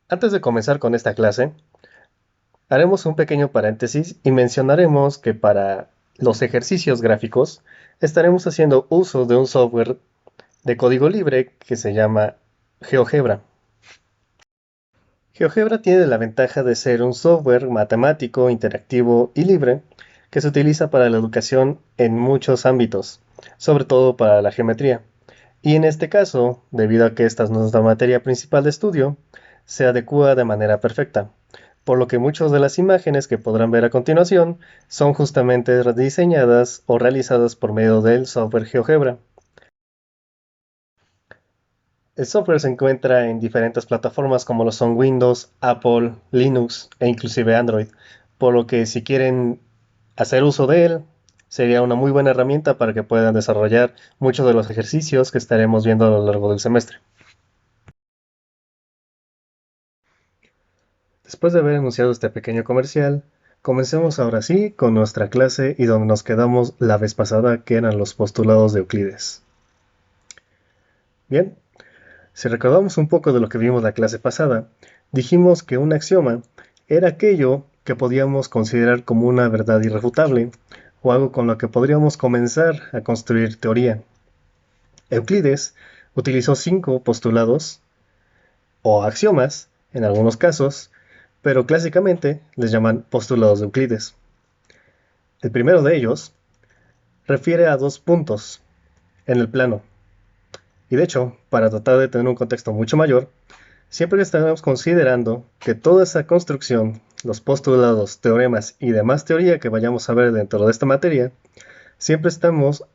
Antes de comenzar con esta clase, haremos un pequeño paréntesis y mencionaremos que para los ejercicios gráficos estaremos haciendo uso de un software de código libre que se llama GeoGebra. GeoGebra tiene la ventaja de ser un software matemático, interactivo y libre que se utiliza para la educación en muchos ámbitos, sobre todo para la geometría. Y en este caso, debido a que esta es nuestra materia principal de estudio, se adecua de manera perfecta, por lo que muchas de las imágenes que podrán ver a continuación son justamente diseñadas o realizadas por medio del software GeoGebra. El software se encuentra en diferentes plataformas como lo son Windows, Apple, Linux e inclusive Android, por lo que si quieren hacer uso de él, sería una muy buena herramienta para que puedan desarrollar muchos de los ejercicios que estaremos viendo a lo largo del semestre. Después de haber anunciado este pequeño comercial, comencemos ahora sí con nuestra clase y donde nos quedamos la vez pasada, que eran los postulados de Euclides. Bien, si recordamos un poco de lo que vimos la clase pasada, dijimos que un axioma era aquello que podíamos considerar como una verdad irrefutable o algo con lo que podríamos comenzar a construir teoría. Euclides utilizó 5 postulados o axiomas en algunos casos, pero clásicamente les llaman postulados de Euclides. El primero de ellos refiere a dos puntos en el plano. Y de hecho, para tratar de tener un contexto mucho mayor, siempre estaremos considerando que toda esa construcción, los postulados, teoremas y demás teoría que vayamos a ver dentro de esta materia, siempre estamos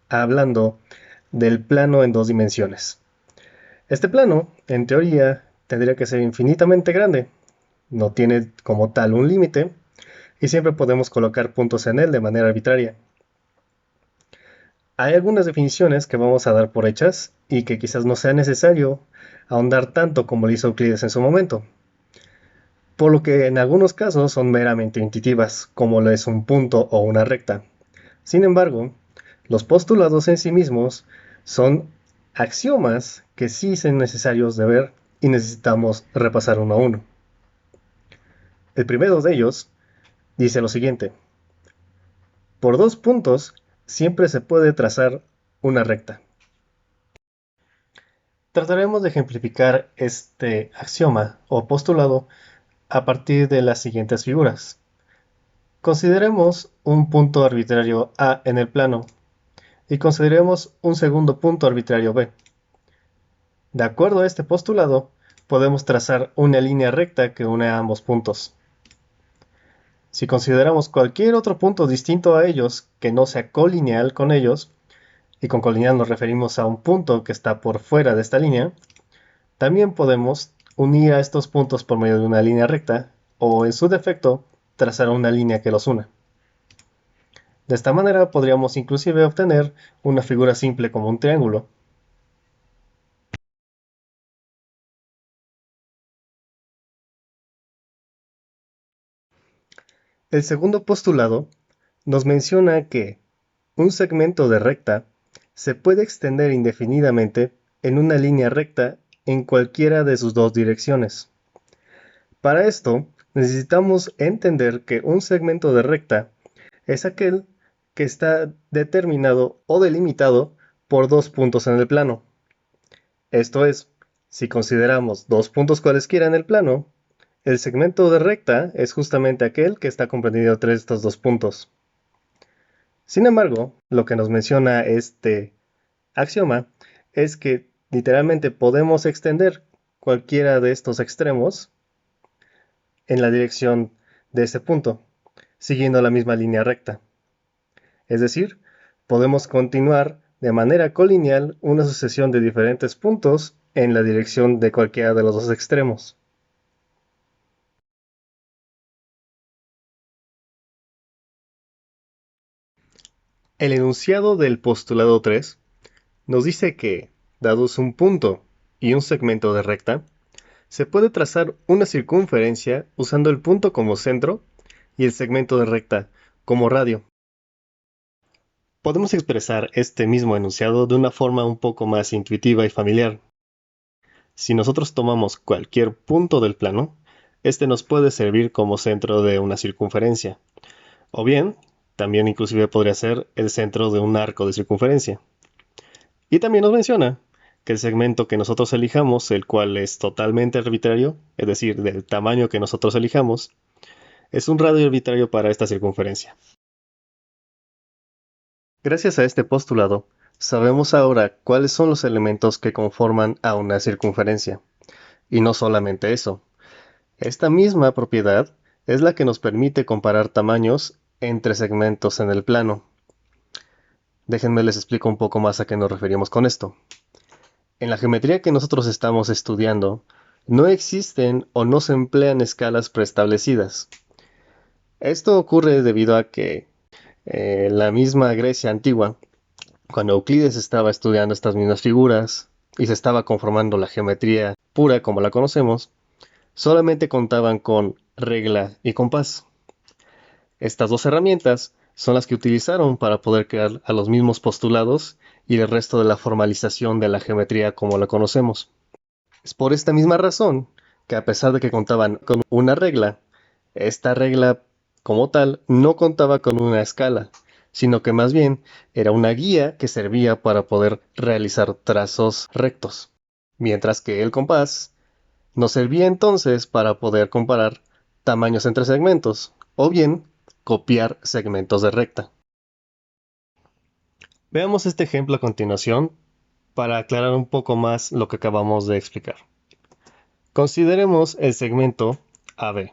hablando del plano en dos dimensiones. Este plano, en teoría, tendría que ser infinitamente grande, no tiene como tal un límite, y siempre podemos colocar puntos en él de manera arbitraria. Hay algunas definiciones que vamos a dar por hechas y que quizás no sea necesario ahondar tanto como lo hizo Euclides en su momento, por lo que en algunos casos son meramente intuitivas, como lo es un punto o una recta. Sin embargo, los postulados en sí mismos son axiomas que sí son necesarios de ver y necesitamos repasar uno a uno. El primero de ellos dice lo siguiente: por dos puntos siempre se puede trazar una recta. Trataremos de ejemplificar este axioma o postulado a partir de las siguientes figuras. Consideremos un punto arbitrario A en el plano y consideremos un segundo punto arbitrario B. De acuerdo a este postulado, podemos trazar una línea recta que une a ambos puntos. Si consideramos cualquier otro punto distinto a ellos que no sea colineal con ellos, y con colineal nos referimos a un punto que está por fuera de esta línea, también podemos unir a estos puntos por medio de una línea recta o, en su defecto, trazar una línea que los una. De esta manera podríamos inclusive obtener una figura simple como un triángulo. El segundo postulado nos menciona que un segmento de recta se puede extender indefinidamente en una línea recta en cualquiera de sus dos direcciones. Para esto, necesitamos entender que un segmento de recta es aquel que está determinado o delimitado por dos puntos en el plano. Esto es, si consideramos dos puntos cualesquiera en el plano, el segmento de recta es justamente aquel que está comprendido entre estos dos puntos. Sin embargo, lo que nos menciona este axioma es que literalmente podemos extender cualquiera de estos extremos en la dirección de este punto, siguiendo la misma línea recta. Es decir, podemos continuar de manera colineal una sucesión de diferentes puntos en la dirección de cualquiera de los dos extremos. El enunciado del postulado 3 nos dice que, dados un punto y un segmento de recta, se puede trazar una circunferencia usando el punto como centro y el segmento de recta como radio. Podemos expresar este mismo enunciado de una forma un poco más intuitiva y familiar. Si nosotros tomamos cualquier punto del plano, este nos puede servir como centro de una circunferencia. O bien, también inclusive podría ser el centro de un arco de circunferencia. Y también nos menciona que el segmento que nosotros elijamos, el cual es totalmente arbitrario, es decir, del tamaño que nosotros elijamos, es un radio arbitrario para esta circunferencia. Gracias a este postulado, sabemos ahora cuáles son los elementos que conforman a una circunferencia. Y no solamente eso. Esta misma propiedad es la que nos permite comparar tamaños entre segmentos en el plano. Déjenme les explico un poco más a qué nos referimos con esto. En la geometría que nosotros estamos estudiando, no existen o no se emplean escalas preestablecidas. Esto ocurre debido a que la misma Grecia antigua, cuando Euclides estaba estudiando estas mismas figuras y se estaba conformando la geometría pura como la conocemos, solamente contaban con regla y compás. Estas dos herramientas son las que utilizaron para poder crear a los mismos postulados y el resto de la formalización de la geometría como la conocemos. Es por esta misma razón que a pesar de que contaban con una regla, esta regla como tal no contaba con una escala, sino que más bien era una guía que servía para poder realizar trazos rectos, mientras que el compás nos servía entonces para poder comparar tamaños entre segmentos, o bien copiar segmentos de recta. Veamos este ejemplo a continuación para aclarar un poco más lo que acabamos de explicar. Consideremos el segmento AB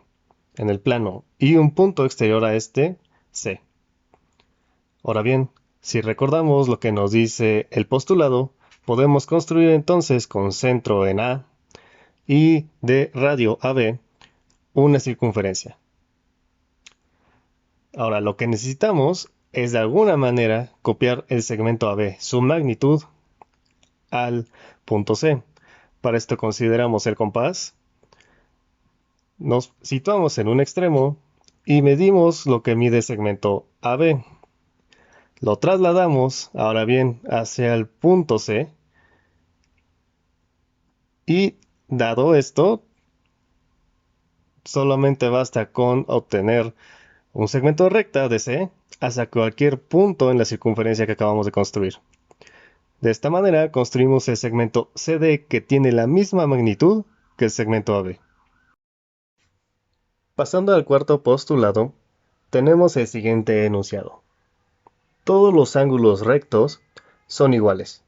en el plano y un punto exterior a este, C. Ahora bien, si recordamos lo que nos dice el postulado, podemos construir entonces con centro en A y de radio AB una circunferencia. Ahora, lo que necesitamos es de alguna manera copiar el segmento AB, su magnitud, al punto C. Para esto consideramos el compás, nos situamos en un extremo y medimos lo que mide el segmento AB. Lo trasladamos, ahora bien, hacia el punto C y dado esto, solamente basta con obtener un segmento recta de C hacia cualquier punto en la circunferencia que acabamos de construir. De esta manera construimos el segmento CD que tiene la misma magnitud que el segmento AB. Pasando al cuarto postulado, tenemos el siguiente enunciado. Todos los ángulos rectos son iguales.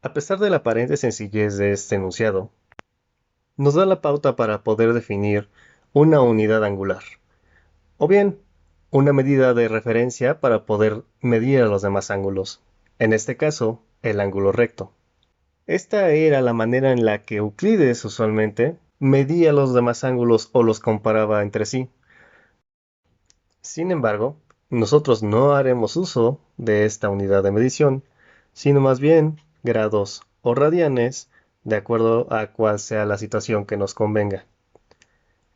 A pesar de la aparente sencillez de este enunciado, nos da la pauta para poder definir una unidad angular, o bien una medida de referencia para poder medir a los demás ángulos, en este caso, el ángulo recto. Esta era la manera en la que Euclides usualmente medía los demás ángulos o los comparaba entre sí. Sin embargo, nosotros no haremos uso de esta unidad de medición, sino más bien grados o radianes, de acuerdo a cuál sea la situación que nos convenga.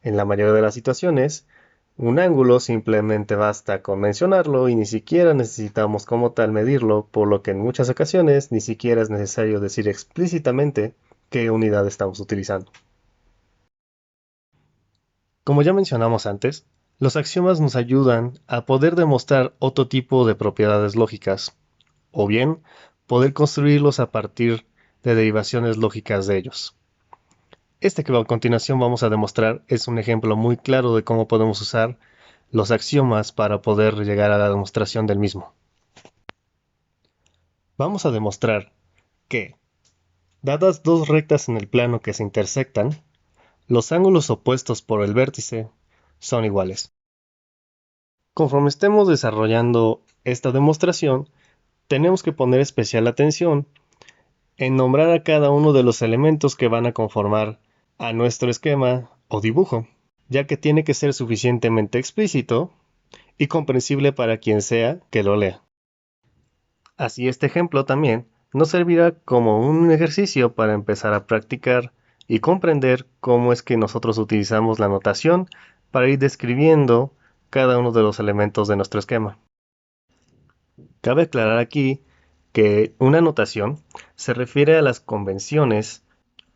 En la mayoría de las situaciones, un ángulo simplemente basta con mencionarlo y ni siquiera necesitamos como tal medirlo, por lo que en muchas ocasiones ni siquiera es necesario decir explícitamente qué unidad estamos utilizando. Como ya mencionamos antes, los axiomas nos ayudan a poder demostrar otro tipo de propiedades lógicas, o bien poder construirlos a partir de derivaciones lógicas de ellos. Este que a continuación vamos a demostrar es un ejemplo muy claro de cómo podemos usar los axiomas para poder llegar a la demostración del mismo. Vamos a demostrar que, dadas dos rectas en el plano que se intersectan, los ángulos opuestos por el vértice son iguales. Conforme estemos desarrollando esta demostración, tenemos que poner especial atención en nombrar a cada uno de los elementos que van a conformar a nuestro esquema o dibujo, ya que tiene que ser suficientemente explícito y comprensible para quien sea que lo lea. Así este ejemplo también nos servirá como un ejercicio para empezar a practicar y comprender cómo es que nosotros utilizamos la notación para ir describiendo cada uno de los elementos de nuestro esquema. Cabe aclarar aquí que una notación se refiere a las convenciones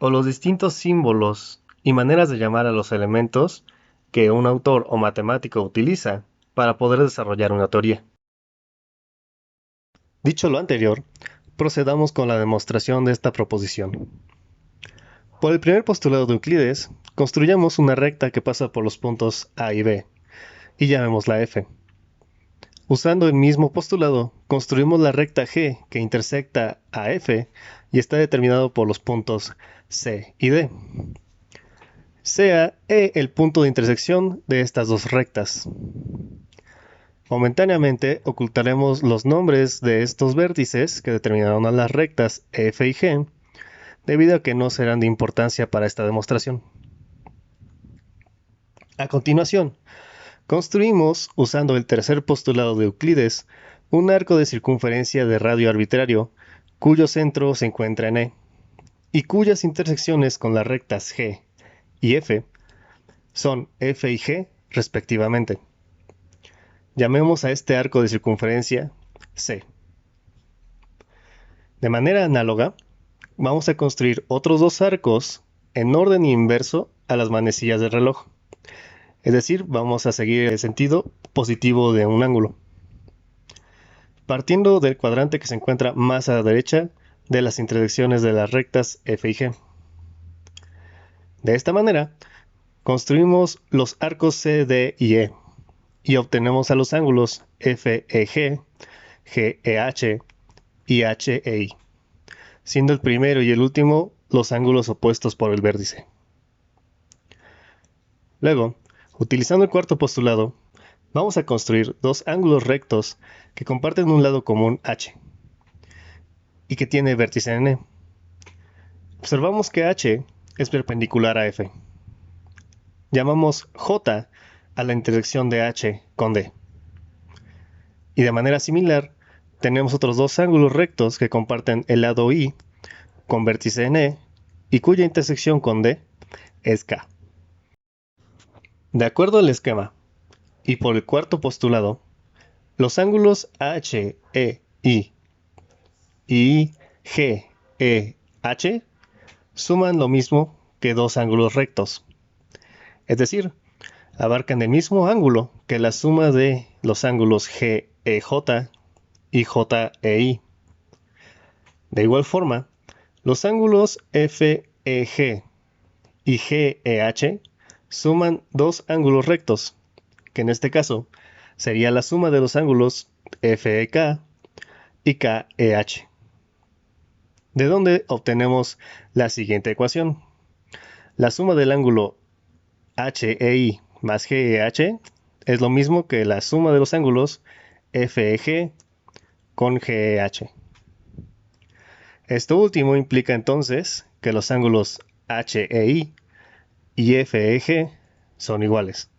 o los distintos símbolos y maneras de llamar a los elementos que un autor o matemático utiliza para poder desarrollar una teoría. Dicho lo anterior, procedamos con la demostración de esta proposición. Por el primer postulado de Euclides, construyamos una recta que pasa por los puntos A y B, y llamémosla F. Usando el mismo postulado, construimos la recta G que intersecta a F y está determinado por los puntos C y D. Sea E el punto de intersección de estas dos rectas. Momentáneamente ocultaremos los nombres de estos vértices que determinaron a las rectas F y G, debido a que no serán de importancia para esta demostración. A continuación, construimos, usando el tercer postulado de Euclides, un arco de circunferencia de radio arbitrario, cuyo centro se encuentra en E, y cuyas intersecciones con las rectas G y F son F y G respectivamente. Llamemos a este arco de circunferencia C. De manera análoga, vamos a construir otros dos arcos en orden inverso a las manecillas del reloj. Es decir, vamos a seguir el sentido positivo de un ángulo, partiendo del cuadrante que se encuentra más a la derecha de las intersecciones de las rectas F y G. De esta manera, construimos los arcos C, D y E y obtenemos a los ángulos FEG, GEH y HEI, siendo el primero y el último los ángulos opuestos por el vértice. Luego, utilizando el cuarto postulado, vamos a construir dos ángulos rectos que comparten un lado común H y que tiene vértice en E. Observamos que H es perpendicular a F. Llamamos J a la intersección de H con D. Y de manera similar, tenemos otros dos ángulos rectos que comparten el lado I con vértice en E y cuya intersección con D es K. De acuerdo al esquema, y por el cuarto postulado, los ángulos H, E, I y G, E, H suman lo mismo que dos ángulos rectos. Es decir, abarcan el mismo ángulo que la suma de los ángulos GEJ y JEI. De igual forma, los ángulos FEG y GEH suman dos ángulos rectos, que en este caso sería la suma de los ángulos FEK y KEH. De donde obtenemos la siguiente ecuación. La suma del ángulo HEI más GEH es lo mismo que la suma de los ángulos FEG con GEH. Esto último implica entonces que los ángulos HEI y FEG son iguales,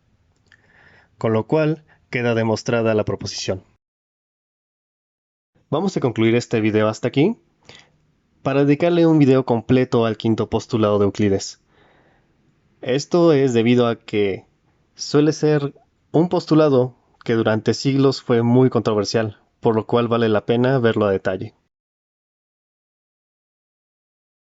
con lo cual queda demostrada la proposición. Vamos a concluir este video hasta aquí, para dedicarle un video completo al quinto postulado de Euclides. Esto es debido a que suele ser un postulado que durante siglos fue muy controversial, por lo cual vale la pena verlo a detalle.